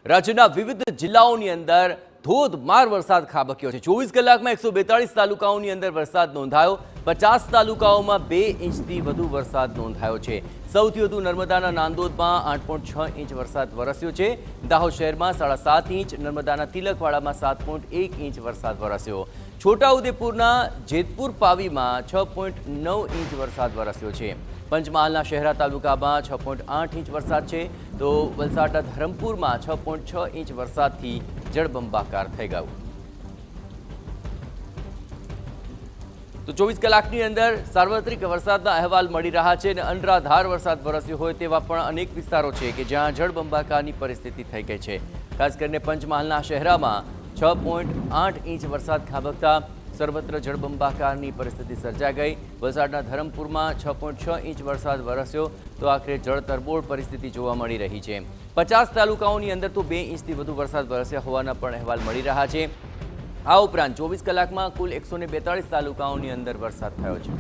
રાજ્યના વિવિધ જિલ્લાઓની અંદર ધોધમાર વરસાદ ખાબક્યો છે। 24 કલાકમાં 142 તાલુકાઓની અંદર વરસાદ નોંધાયો। 50 તાલુકાઓમાં 2 ઇંચથી વધુ વરસાદ નોંધાયો છે। સૌથી વધુ નર્મદાના નાંદોદમાં 8.6 ઇંચ વરસાદ વરસ્યો છે। દાહોદ શહેરમાં 7.5 ઇંચ, નર્મદાના તિલકવાડામાં 7.1 ઇંચ વરસાદ વરસ્યો। છોટાઉદેપુરના જેતપુર પાવીમાં 6.9 ઇંચ વરસાદ વરસ્યો છે। પંચમહાલના શહેરા તાલુકામાં 6.8 ઇંચ વરસાદ છે, તો વલસાડના ધરમપુરમાં 6.6 ઇંચ વરસાદથી જળબંબાકાર થઈ ગયું। તો 24 કલાકની અંદર સાર્વત્રિક વરસાદના અહેવાલ મળી રહ્યા છે અને અનરાધાર વરસાદ વરસ્યો હોય તેવા પણ અનેક વિસ્તારો છે કે જ્યાં જળબંબાકારની પરિસ્થિતિ થઈ ગઈ છે। ખાસ કરીને પંચમહાલના શહેરામાં 6.8 ઇંચ વરસાદ ખાબકતા સર્વત્ર જળબંબાકારની પરિસ્થિતિ સર્જાઈ ગઈ। વલસાડના ધરમપુરમાં 6.6 ઇંચ વરસાદ વરસ્યો, તો આખરે જળતરબોળ પરિસ્થિતિ જોવા મળી રહી છે। 50 તાલુકાઓની અંદર તો 2 ઇંચથી વધુ વરસાદ વરસ્યા હોવાના પણ અહેવાલ મળી રહ્યા છે। આ ઉપરાંત 24 કલાકમાં કુલ 142 તાલુકાઓની અંદર વરસાદ થયો છે।